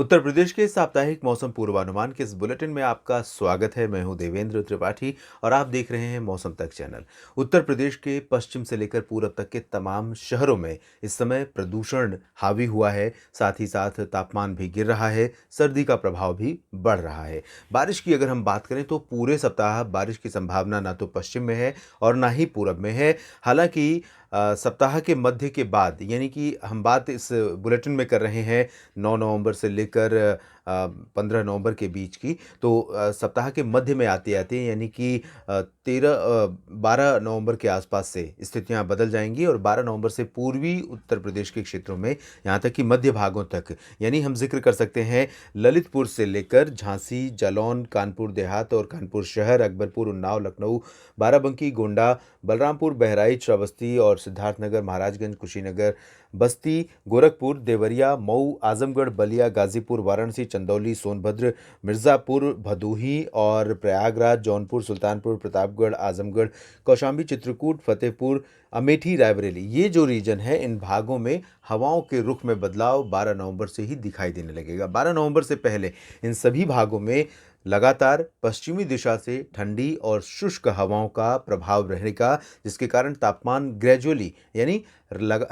उत्तर प्रदेश के साप्ताहिक मौसम पूर्वानुमान के इस बुलेटिन में आपका स्वागत है। मैं हूं देवेंद्र त्रिपाठी और आप देख रहे हैं मौसम तक चैनल। उत्तर प्रदेश के पश्चिम से लेकर पूरब तक के तमाम शहरों में इस समय प्रदूषण हावी हुआ है। साथ ही साथ तापमान भी गिर रहा है, सर्दी का प्रभाव भी बढ़ रहा है। बारिश की अगर हम बात करें तो पूरे सप्ताह बारिश की संभावना ना तो पश्चिम में है और ना ही पूरब में है। हालांकि सप्ताह के मध्य के बाद, यानी कि हम बात इस बुलेटिन में कर रहे हैं 9 नवंबर से लेकर 15 नवंबर के बीच की। तो सप्ताह के मध्य में आते-आते, यानी कि 12 नवंबर के आसपास से स्थितियां बदल जाएंगी और 12 नवंबर से पूर्वी उत्तर प्रदेश के क्षेत्रों में, यहां तक कि मध्य भागों तक, यानी हम जिक्र कर सकते हैं ललितपुर से लेकर झांसी, जालौन, कानपुर देहात और कानपुर शहर, अकबरपुर, उन्नाव, लखनऊ, बाराबंकी, गोंडा, बलरामपुर, बहराइच, श्रावस्ती और सिद्धार्थनगर, महाराजगंज, कुशीनगर, बस्ती, गोरखपुर, देवरिया, मऊ, आजमगढ़, बलिया, गाजीपुर, वाराणसी, चंदौली, सोनभद्र, मिर्ज़ापुर, भदोही और प्रयागराज, जौनपुर, सुल्तानपुर, प्रतापगढ़, आजमगढ़, कौशाम्बी, चित्रकूट, फतेहपुर, अमेठी, रायबरेली, ये जो रीजन है, इन भागों में हवाओं के रुख में बदलाव 12 नवंबर से ही दिखाई देने लगेगा। 12 नवंबर से पहले इन सभी भागों में लगातार पश्चिमी दिशा से ठंडी और शुष्क हवाओं का प्रभाव रहेगा, जिसके कारण तापमान ग्रेजुअली, यानी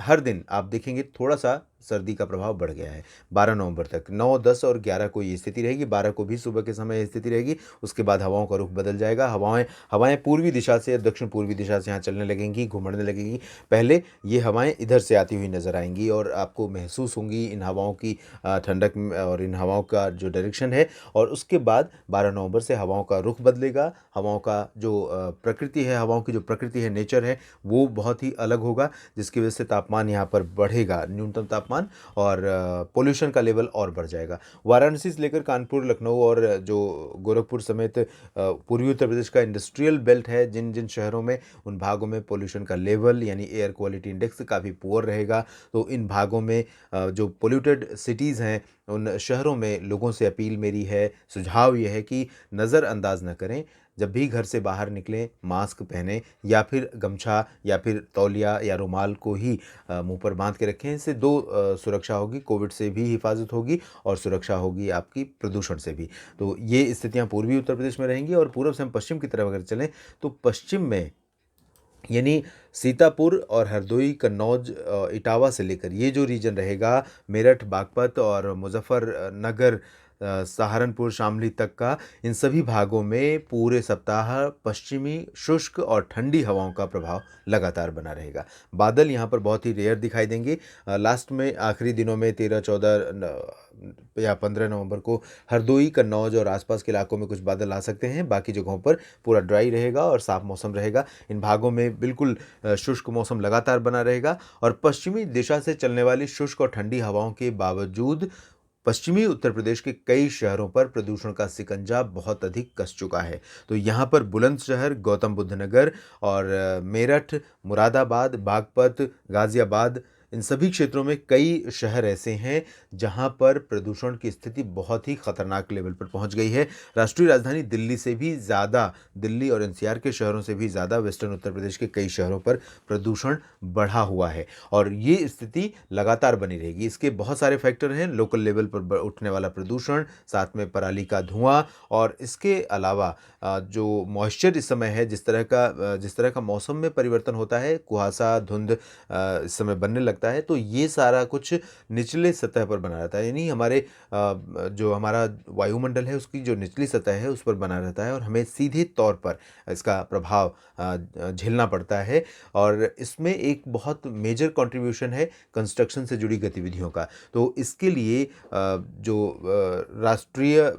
हर दिन आप देखेंगे थोड़ा सा सर्दी का प्रभाव बढ़ गया है। 12 नवंबर तक 9, 10 और 11 को ये स्थिति रहेगी। 12 को भी सुबह के समय ये स्थिति रहेगी। उसके बाद हवाओं का रुख बदल जाएगा। हवाएं हवाएं पूर्वी दिशा से, दक्षिण पूर्वी दिशा से यहाँ चलने लगेंगी, घूमने लगेंगी। पहले ये हवाएं इधर से आती हुई नजर आएंगी और आपको महसूस होंगी इन हवाओं की ठंडक और इन हवाओं का जो डायरेक्शन है। और उसके बाद 12 नवंबर से हवाओं का रुख बदलेगा। हवाओं का जो प्रकृति है, हवाओं की जो प्रकृति है, नेचर है, वो बहुत ही अलग होगा, जिसकी वजह से तापमान यहाँ पर बढ़ेगा, न्यूनतम तापमान, और पोल्यूशन का लेवल और बढ़ जाएगा। वाराणसी से लेकर कानपुर, लखनऊ और जो गोरखपुर समेत पूर्वी उत्तर प्रदेश का इंडस्ट्रियल बेल्ट है, जिन जिन शहरों में, उन भागों में पोल्यूशन का लेवल, यानी एयर क्वालिटी इंडेक्स, काफ़ी पुअर रहेगा। तो इन भागों में जो पोल्यूटेड सिटीज़ हैं, उन शहरों में लोगों से अपील मेरी है, सुझाव ये है कि नज़रअंदाज न करें। जब भी घर से बाहर निकलें, मास्क पहनें या फिर गमछा या फिर तौलिया या रुमाल को ही मुंह पर बांध के रखें। इससे दो सुरक्षा होगी, कोविड से भी हिफाजत होगी और सुरक्षा होगी आपकी प्रदूषण से भी। तो ये स्थितियां पूर्वी उत्तर प्रदेश में रहेंगी। और पूर्व से हम पश्चिम की तरफ अगर चलें तो पश्चिम में, यानी सीतापुर और हरदोई, कन्नौज, इटावा से लेकर ये जो रीजन रहेगा, मेरठ, बागपत और मुजफ्फरनगर, सहारनपुर, शामली तक का, इन सभी भागों में पूरे सप्ताह पश्चिमी शुष्क और ठंडी हवाओं का प्रभाव लगातार बना रहेगा। बादल यहाँ पर बहुत ही रेयर दिखाई देंगे। लास्ट में आखिरी दिनों में 13, 14 या 15 नवंबर को हरदोई, कन्नौज और आसपास के इलाकों में कुछ बादल आ सकते हैं। बाकी जगहों पर पूरा ड्राई रहेगा और साफ मौसम रहेगा। इन भागों में बिल्कुल शुष्क मौसम लगातार बना रहेगा। और पश्चिमी दिशा से चलने वाली शुष्क और ठंडी हवाओं के बावजूद पश्चिमी उत्तर प्रदेश के कई शहरों पर प्रदूषण का सिकंजा बहुत अधिक कस चुका है। तो यहाँ पर बुलंदशहर, गौतम बुद्ध नगर और मेरठ, मुरादाबाद, बागपत, गाजियाबाद, इन सभी क्षेत्रों में कई शहर ऐसे हैं जहाँ पर प्रदूषण की स्थिति बहुत ही खतरनाक लेवल पर पहुँच गई है। राष्ट्रीय राजधानी दिल्ली से भी ज़्यादा, दिल्ली और एनसीआर के शहरों से भी ज़्यादा वेस्टर्न उत्तर प्रदेश के कई शहरों पर प्रदूषण बढ़ा हुआ है और ये स्थिति लगातार बनी रहेगी। इसके बहुत सारे फैक्टर हैं, लोकल लेवल पर उठने वाला प्रदूषण, साथ में पराली का धुआं, और इसके अलावा जो मॉइस्चर इस समय है, जिस तरह का मौसम में परिवर्तन होता है, कुहासा, धुंध इस समय बनने लगता है, तो ये सारा कुछ निचले सतह पर बना रहता है। यानी जो हमारा वायुमंडल है, उसकी जो निचली सतह है उस पर बना रहता है और हमें सीधे तौर पर इसका प्रभाव झेलना पड़ता है। और इसमें एक बहुत मेजर कंट्रीब्यूशन है कंस्ट्रक्शन से जुड़ी गतिविधियों का। तो इसके लिए राष्ट्रीय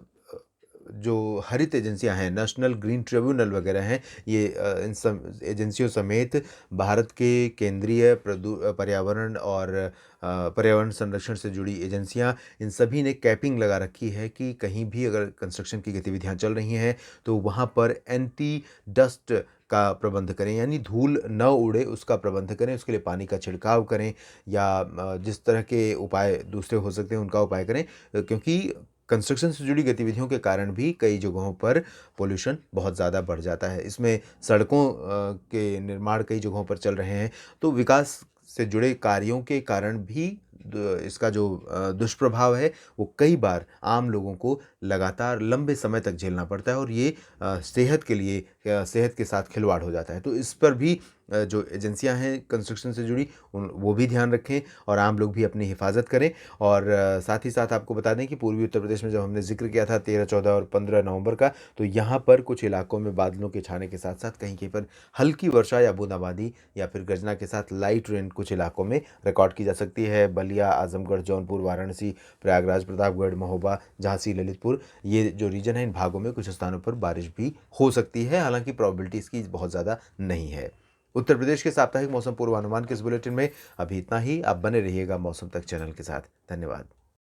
जो हरित एजेंसियां हैं, नेशनल ग्रीन ट्रिब्यूनल वगैरह हैं, ये इन सब एजेंसियों समेत भारत के केंद्रीय पर्यावरण और पर्यावरण संरक्षण से जुड़ी एजेंसियां, इन सभी ने कैपिंग लगा रखी है कि कहीं भी अगर कंस्ट्रक्शन की गतिविधियां चल रही हैं तो वहां पर एंटी डस्ट का प्रबंध करें, यानी धूल न उड़े उसका प्रबंध करें, उसके लिए पानी का छिड़काव करें या जिस तरह के उपाय दूसरे हो सकते हैं उनका उपाय करें, क्योंकि कंस्ट्रक्शन से जुड़ी गतिविधियों के कारण भी कई जगहों पर पोल्यूशन बहुत ज़्यादा बढ़ जाता है। इसमें सड़कों के निर्माण कई जगहों पर चल रहे हैं, तो विकास से जुड़े कार्यों के कारण भी इसका जो दुष्प्रभाव है वो कई बार आम लोगों को लगातार लंबे समय तक झेलना पड़ता है और ये सेहत के लिए सेहत के साथ खिलवाड़ हो जाता है। तो इस पर भी जो एजेंसियां हैं कंस्ट्रक्शन से जुड़ी उन वो भी ध्यान रखें और आम लोग भी अपनी हिफाजत करें। और साथ ही साथ आपको बता दें कि पूर्वी उत्तर प्रदेश में जब हमने ज़िक्र किया था 13, 14 और 15 नवंबर का, तो यहाँ पर कुछ इलाकों में बादलों के छाने के साथ-साथ कहीं-कहीं पर हल्की वर्षा या बूंदाबांदी या फिर गर्जना के साथ लाइट रेन कुछ इलाकों में रिकॉर्ड की जा सकती है। बलिया, आजमगढ़, जौनपुर, वाराणसी, प्रयागराज, प्रतापगढ़, महोबा, झांसी, ललितपुर, ये जो रीजन है इन भागों में कुछ स्थानों पर बारिश भी हो सकती है, हालाँकि प्रोबेबिलिटी इसकी बहुत ज़्यादा नहीं है। उत्तर प्रदेश के साप्ताहिक मौसम पूर्वानुमान के इस बुलेटिन में अभी इतना ही। आप बने रहिएगा मौसम तक चैनल के साथ। धन्यवाद।